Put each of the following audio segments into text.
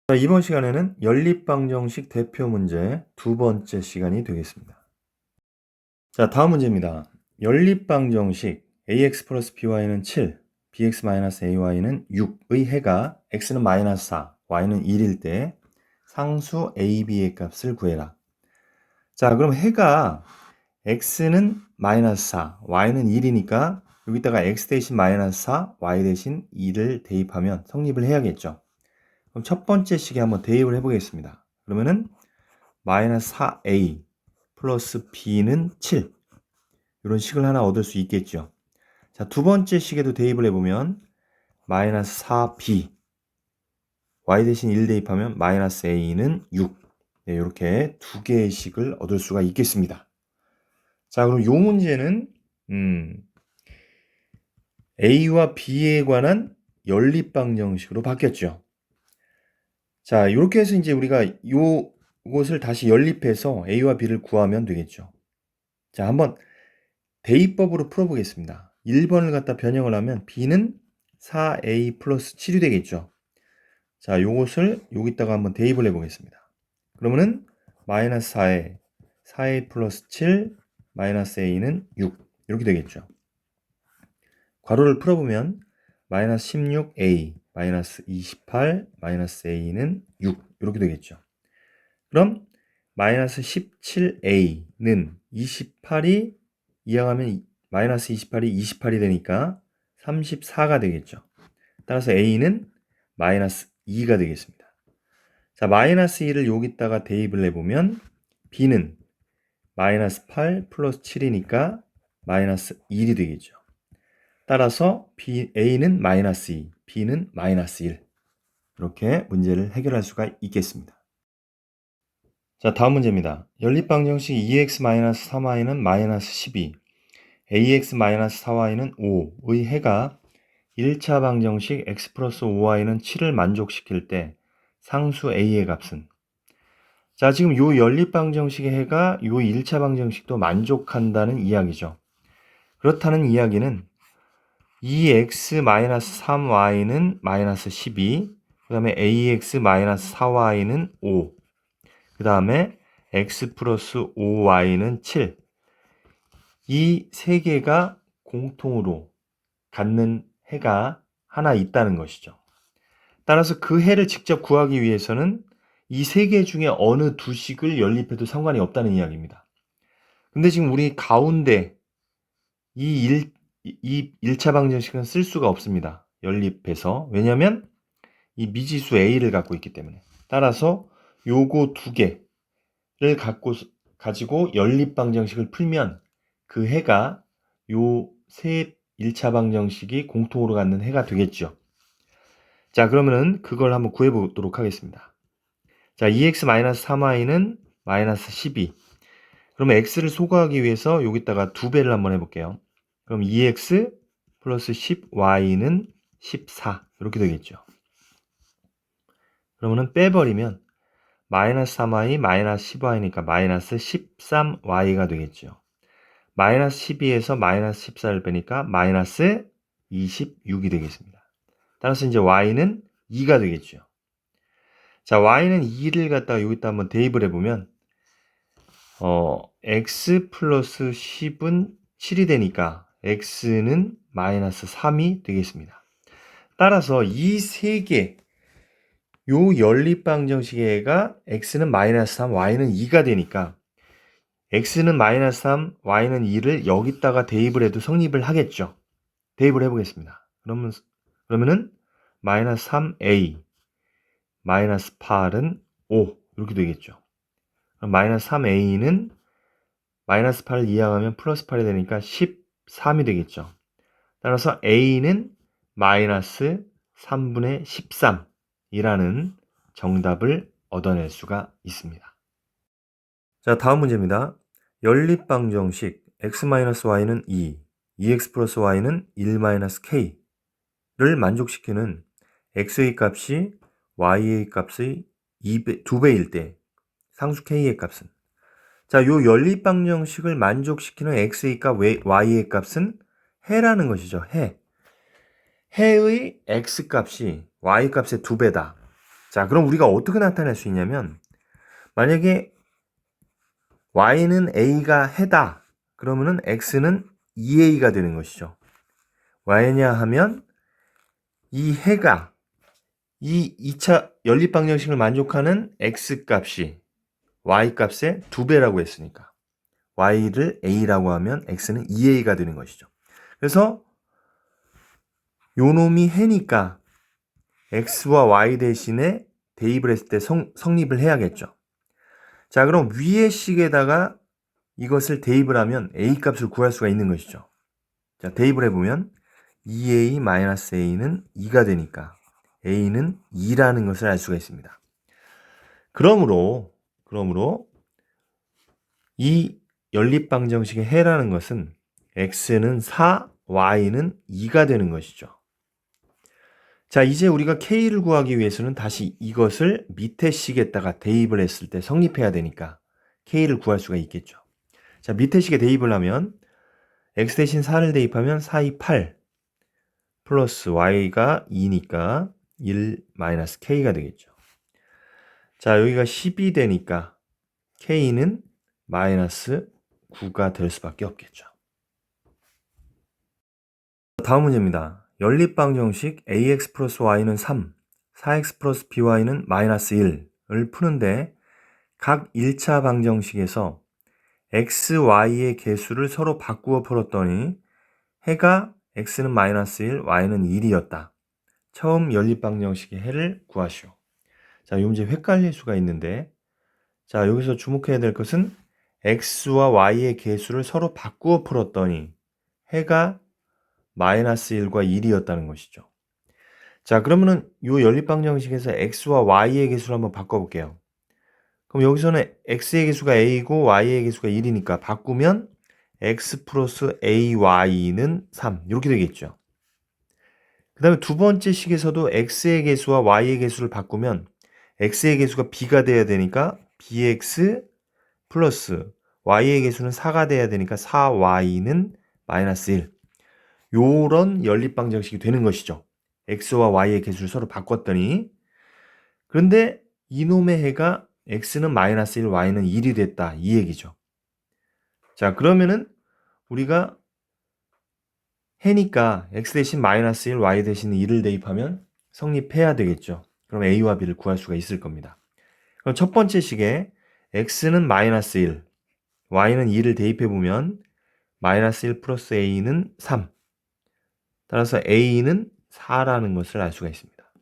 자, 이번 시간에는 연립방정식 대표 문제 두 번째 시간이 되겠습니다. 자, 다음 문제입니다. 연립방정식 ax 플러스 by는 7, bx 마이너스 ay는 6의 해가 x는 마이너스 4, y는 1일 때 상수 a, b의 값을 구해라. 자, 그럼 해가 x는 마이너스 4, y는 1이니까 여기다가 x 대신 마이너스 4, y 대신 2를 대입하면 성립을 해야겠죠. 그럼 첫 번째 식에 한번 대입을 해보겠습니다. 그러면은 마이너스 4a 플러스 b는 7 이런 식을 하나 얻을 수 있겠죠. 자, 두 번째 식에도 대입을 해보면 마이너스 4b y 대신 1 대입하면 마이너스 a는 6 네, 이렇게 두 개의 식을 얻을 수가 있겠습니다. 자, 그럼 이 문제는 a와 b에 관한 연립방정식으로 바뀌었죠. 자, 이렇게 해서 이제 우리가 요것을 다시 연립해서 a와 b를 구하면 되겠죠. 자, 한번 대입법으로 풀어보겠습니다. 1번을 갖다 변형을 하면 b는 4a 플러스 7이 되겠죠. 자, 요것을 여기다가 한번 대입을 해보겠습니다. 그러면은 마이너스 4a 플러스 7 마이너스 a는 6 이렇게 되겠죠. 괄호를 풀어보면 마이너스 16a 마이너스 28 마이너스 a는 6 이렇게 되겠죠. 그럼 마이너스 17a는 28이 이항하면 마이너스 28이 28이 되니까 34가 되겠죠. 따라서 a는 마이너스 2가 되겠습니다. 자, 마이너스 2를 여기다가 대입을 해보면 b는 마이너스 8 플러스 7이니까 마이너스 1이 되겠죠. 따라서 a는 마이너스 2, b는 마이너스 1 이렇게 문제를 해결할 수가 있겠습니다. 자, 다음 문제입니다. 연립방정식 2x-3y는 마이너스 12, ax-4y는 5의 해가 1차 방정식 x 플러스 5y는 7을 만족시킬 때 상수 a의 값은? 자, 지금 요 연립방정식의 해가 요 1차 방정식도 만족한다는 이야기죠. 그렇다는 이야기는 2x-3y는 마이너스 12, 그 다음에 ax-4y는 5, 그 다음에 x 플러스 5y는 7. 이 세 개가 공통으로 갖는 해가 하나 있다는 것이죠. 따라서 그 해를 직접 구하기 위해서는 이 세 개 중에 어느 두 식을 연립해도 상관이 없다는 이야기입니다. 근데 지금 우리 가운데 이 1차 방정식은 쓸 수가 없습니다. 연립해서. 왜냐하면 이 미지수 a를 갖고 있기 때문에. 따라서 요거 두 개를 가지고 연립방정식을 풀면 그 해가 요 세 1차 방정식이 공통으로 갖는 해가 되겠죠. 자, 그러면은 그걸 한번 구해보도록 하겠습니다. 자, 2x-3y는 마이너스 12. 그러면 x를 소거하기 위해서 여기다가 두 배를 한번 해볼게요. 그럼 2x 플러스 10y는 14 이렇게 되겠죠. 그러면은 빼버리면 마이너스 3y 마이너스 10y니까 마이너스 13y가 되겠죠. 마이너스 12에서 마이너스 14를 빼니까 마이너스 26이 되겠습니다. 따라서 이제 y는 2가 되겠죠. 자, y는 2를 갖다가 여기다 한번 대입을 해보면 x 플러스 10은 7이 되니까 x는 마이너스 3이 되겠습니다. 따라서 이 세 개, 요 연립방정식의 애가 x는 마이너스 3, y는 2가 되니까 x는 마이너스 3, y는 2를 여기다가 대입을 해도 성립을 하겠죠. 대입을 해보겠습니다. 그러면은 마이너스 3a 마이너스 8은 5 이렇게 되겠죠. 그럼 마이너스 3a는 마이너스 8을 이항하면 플러스 8이 되니까 13이 되겠죠. 따라서 a는 마이너스 3분의 13이라는 정답을 얻어낼 수가 있습니다. 자, 다음 문제입니다. 연립방정식 x-y는 2, 2x 플러스 y는 1-k를 만족시키는 x의 값이 y의 값의 2배일 때 상수 k의 값은? 자, 요 연립방정식을 만족시키는 x의 값, y의 값은 해라는 것이죠. 해의 x 값이 y 값의 2배다. 자, 그럼 우리가 어떻게 나타낼 수 있냐면 만약에 y는 a가 해다. 그러면은 x는 2a가 되는 것이죠. 왜냐 하면 이 해가 이 2차 연립방정식을 만족하는 x 값이 y 값의 2배라고 했으니까 y를 a라고 하면 x는 2a가 되는 것이죠. 그래서 요 놈이 해니까 x와 y 대신에 대입을 했을 때 성립을 해야겠죠. 자, 그럼 위의 식에다가 이것을 대입을 하면 a 값을 구할 수가 있는 것이죠. 자, 대입을 해보면 2a-a는 2가 되니까 a는 2라는 것을 알 수가 있습니다. 그러므로 이 연립방정식의 해라는 것은 x는 4, y는 2가 되는 것이죠. 자, 이제 우리가 k를 구하기 위해서는 다시 이것을 밑에 식에다가 대입을 했을 때 성립해야 되니까 k를 구할 수가 있겠죠. 자, 밑에 식에 대입을 하면 x 대신 4를 대입하면 4, 2, 8 플러스 y가 2니까 1 마이너스 k가 되겠죠. 자, 여기가 10이 되니까 k는 마이너스 9가 될 수밖에 없겠죠. 다음 문제입니다. 연립방정식 ax 플러스 y는 3, 4x 플러스 by는 마이너스 1을 푸는데 각 1차 방정식에서 x, y의 개수를 서로 바꾸어 풀었더니 해가 x는 마이너스 1, y는 1이었다. 처음 연립방정식의 해를 구하시오. 자, 이 문제 헷갈릴 수가 있는데 자, 여기서 주목해야 될 것은 x와 y의 개수를 서로 바꾸어 풀었더니 해가 마이너스 1과 1이었다는 것이죠. 자, 그러면은 이 연립방정식에서 x와 y의 개수를 한번 바꿔볼게요. 그럼 여기서는 x의 개수가 a이고 y의 개수가 1이니까 바꾸면 x 플러스 ay는 3 이렇게 되겠죠. 그 다음에 두 번째 식에서도 x의 개수와 y의 개수를 바꾸면 x의 개수가 b가 돼야 되니까 bx 플러스 y의 개수는 4가 돼야 되니까 4y는 마이너스 1. 요런 연립방정식이 되는 것이죠. x와 y의 개수를 서로 바꿨더니 그런데 이놈의 해가 x는 마이너스 1, y는 1이 됐다. 이 얘기죠. 자, 그러면은 우리가 해니까 x 대신 마이너스 1, y 대신 1을 대입하면 성립해야 되겠죠. 그럼 a와 b를 구할 수가 있을 겁니다. 그럼 첫 번째 식에 x는 마이너스 1, y는 2를 대입해보면 마이너스 1 플러스 a는 3. 따라서 a는 4라는 것을 알 수가 있습니다.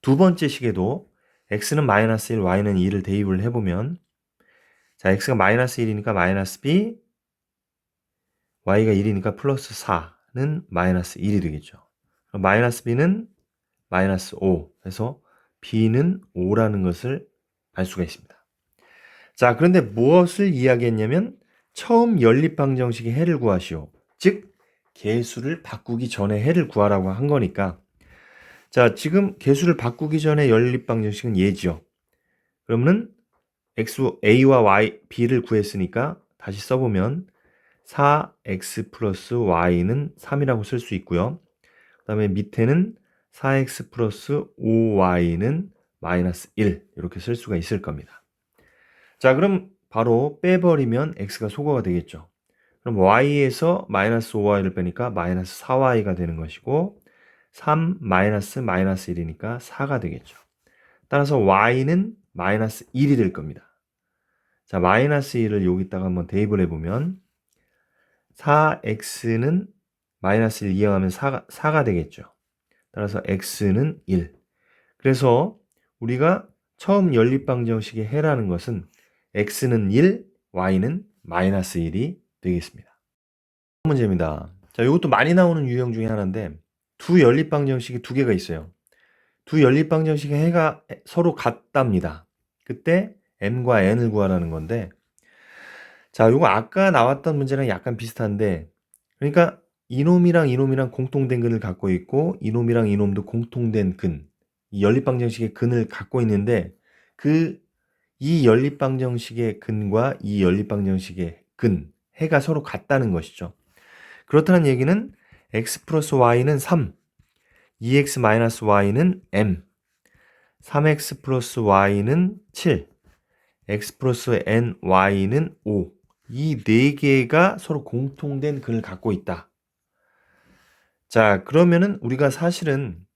두 번째 식에도 x는 마이너스 1, y는 2를 대입을 해보면 자, x가 마이너스 1이니까 마이너스 b, y가 1이니까 플러스 4는 마이너스 1이 되겠죠. 그럼 마이너스 b는 마이너스 5 해서 b는 5라는 것을 알 수가 있습니다. 자, 그런데 무엇을 이야기했냐면 처음 연립방정식의 해를 구하시오. 즉 개수를 바꾸기 전에 해를 구하라고 한 거니까 자, 지금 개수를 바꾸기 전에 연립방정식은 예죠. 그러면은 a와 y, b를 구했으니까 다시 써보면 4x 플러스 y는 3이라고 쓸 수 있고요. 그 다음에 밑에는 4x 플러스 5y는 마이너스 1 이렇게 쓸 수가 있을 겁니다. 자, 그럼 바로 빼버리면 x가 소거가 되겠죠. 그럼 y에서 마이너스 5y를 빼니까 마이너스 4y가 되는 것이고 3 마이너스 1이니까 4가 되겠죠. 따라서 y는 마이너스 1이 될 겁니다. 자, 마이너스 1을 여기다가 한번 대입을 해보면 4x는 마이너스 1 이항하면 4가 되겠죠. 따라서 x는 1. 그래서 우리가 처음 연립방정식의 해라는 것은 x는 1, y는 마이너스 1이 되겠습니다. 문제입니다. 자, 이것도 많이 나오는 유형 중에 하나인데 두 연립방정식이 두 개가 있어요. 두 연립방정식의 해가 서로 같답니다. 그때 m과 n을 구하라는 건데 자, 이거 아까 나왔던 문제랑 약간 비슷한데 그러니까 이놈이랑 공통된 근을 갖고 있고 이놈이랑 이놈도 공통된 근, 이 연립방정식의 근을 갖고 있는데 이 연립방정식의 근과 이 연립방정식의 근, 해가 서로 같다는 것이죠. 그렇다는 얘기는 x 플러스 y는 3, 2x 마이너스 y는 m, 3x 플러스 y는 7, x 플러스 ny는 5. 이 네 개가 서로 공통된 근을 갖고 있다. 자, 그러면은 우리가 사실은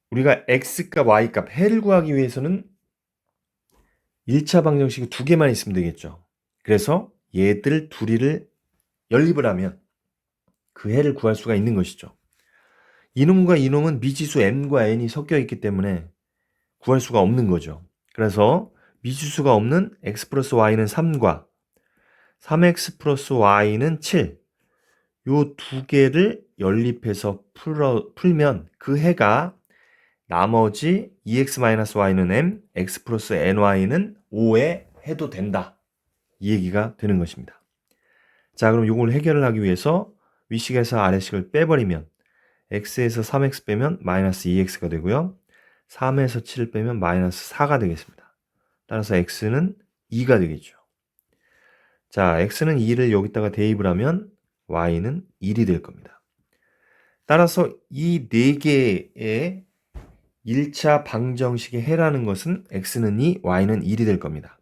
우리가 x값, y값 해를 구하기 위해서는 1차 방정식이 두 개만 있으면 되겠죠. 그래서 얘들 둘이를 연립을 하면 그 해를 구할 수가 있는 것이죠. 이놈과 이놈은 미지수 m과 n이 섞여 있기 때문에 구할 수가 없는 거죠. 그래서 미지수가 없는 x 플러스 y는 3과 3x 플러스 y는 7, 요 두 개를 연립해서 풀면 그 해가 나머지 2x-y는 m, x 플러스 ny는 5의 해도 된다. 이 얘기가 되는 것입니다. 자, 그럼 이걸 해결을 하기 위해서 위식에서 아래식을 빼버리면 x에서 3x 빼면 마이너스 2x가 되고요. 3에서 7을 빼면 마이너스 4가 되겠습니다. 따라서 x는 2가 되겠죠. 자, x는 2를 여기다가 대입을 하면 y는 1이 될 겁니다. 따라서 이 네 개의 1차 방정식의 해라는 것은 x는 2, y는 1이 될 겁니다.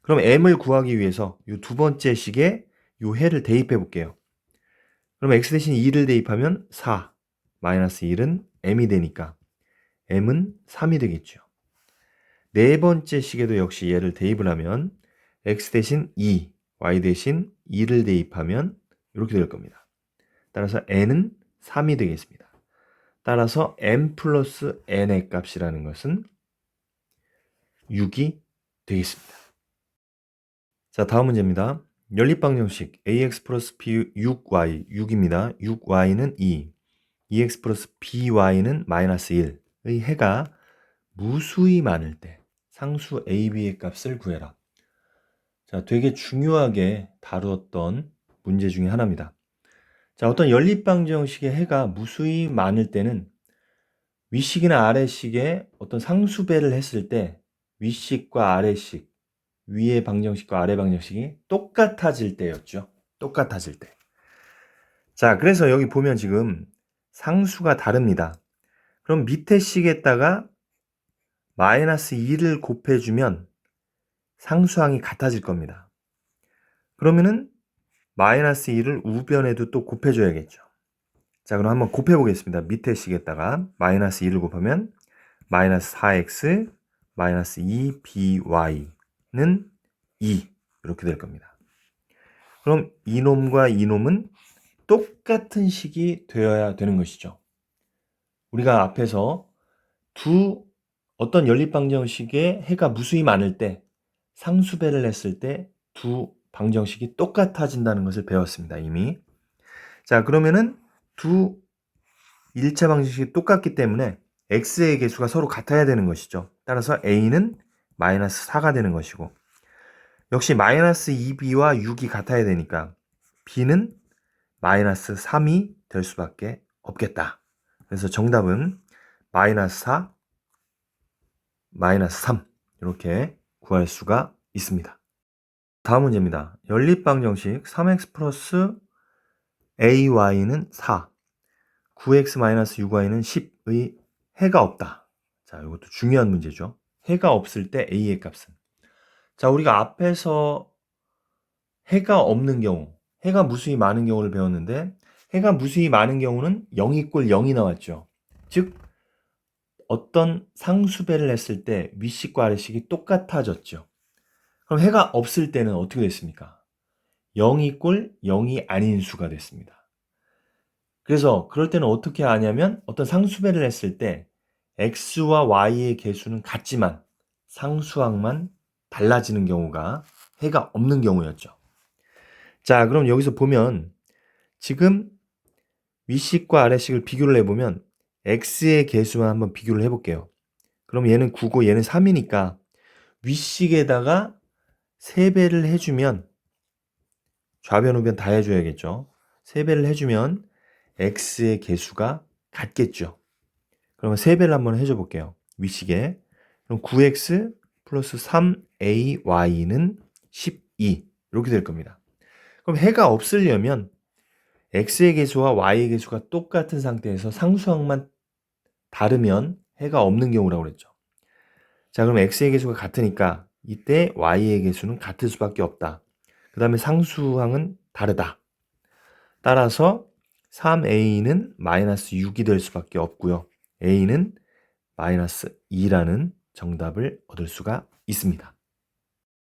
그럼 m을 구하기 위해서 이 두 번째 식에 이 해를 대입해 볼게요. 그럼 x 대신 2를 대입하면 4, 마이너스 1은 m이 되니까 m은 3이 되겠죠. 네 번째 식에도 역시 얘를 대입을 하면 x 대신 2, y 대신 2를 대입하면 이렇게 될 겁니다. 따라서 n은 3이 되겠습니다. 따라서 m 플러스 n의 값이라는 것은 6이 되겠습니다. 자, 다음 문제입니다. 연립방정식 ax 플러스 b 6y, 6입니다. 6y는 2, 2x 플러스 by는 마이너스 1의 해가 무수히 많을 때 상수 a, b의 값을 구해라. 자, 되게 중요하게 다루었던 문제 중에 하나입니다. 자, 어떤 연립방정식의 해가 무수히 많을 때는 윗식이나 아래식에 어떤 상수배를 했을 때 윗식과 아래식, 위의 방정식과 아래 방정식이 똑같아질 때였죠. 똑같아질 때. 자, 그래서 여기 보면 지금 상수가 다릅니다. 그럼 밑에 식에다가 마이너스 2를 곱해주면 상수항이 같아질 겁니다. 그러면은 마이너스 2를 우변에도 또 곱해줘야겠죠. 자, 그럼 한번 곱해보겠습니다. 밑에 식에다가 마이너스 2를 곱하면 마이너스 4x 마이너스 2by는 2 이렇게 될 겁니다. 그럼 이놈과 이놈은 똑같은 식이 되어야 되는 것이죠. 우리가 앞에서 어떤 연립방정식의 해가 무수히 많을 때 상수배를 했을 때 두 방정식이 똑같아진다는 것을 배웠습니다. 이미. 자, 그러면은 두 1차 방정식이 똑같기 때문에 x의 개수가 서로 같아야 되는 것이죠. 따라서 a는 마이너스 4가 되는 것이고 역시 마이너스 2b와 6이 같아야 되니까 b는 마이너스 3이 될 수밖에 없겠다. 그래서 정답은 마이너스 4, 마이너스 3 이렇게 구할 수가 있습니다. 다음 문제입니다. 연립방정식 3x 플러스 ay는 4, 9x 마이너스 6y는 10의 해가 없다. 자, 이것도 중요한 문제죠. 해가 없을 때 a의 값은. 자, 우리가 앞에서 해가 없는 경우, 해가 무수히 많은 경우를 배웠는데 해가 무수히 많은 경우는 0이 꼴 0이 나왔죠. 즉 어떤 상수배를 했을 때 윗식과 아래식이 똑같아졌죠. 그럼 해가 없을 때는 어떻게 됐습니까? 0이 꼴 0이 아닌 수가 됐습니다. 그래서 그럴 때는 어떻게 하냐면 어떤 상수배를 했을 때 x와 y의 개수는 같지만 상수항만 달라지는 경우가 해가 없는 경우였죠. 자, 그럼 여기서 보면 지금 윗식과 아래식을 비교를 해보면 x의 개수만 한번 비교를 해볼게요. 그럼 얘는 9고 얘는 3이니까 윗식에다가 3배를 해주면 좌변 우변 다 해줘야겠죠. 3배를 해주면 x의 개수가 같겠죠. 그러면 3배를 한번 해줘 볼게요. 윗식에. 그럼 9x 플러스 3ay는 12 이렇게 될 겁니다. 그럼 해가 없으려면 x의 개수와 y의 개수가 똑같은 상태에서 상수항만 다르면 해가 없는 경우라고 그랬죠. 자, 그럼 x의 개수가 같으니까 이때 y의 개수는 같을 수밖에 없다. 그 다음에 상수항은 다르다. 따라서 3a는 마이너스 6이 될 수밖에 없고요. a는 마이너스 2라는 정답을 얻을 수가 있습니다.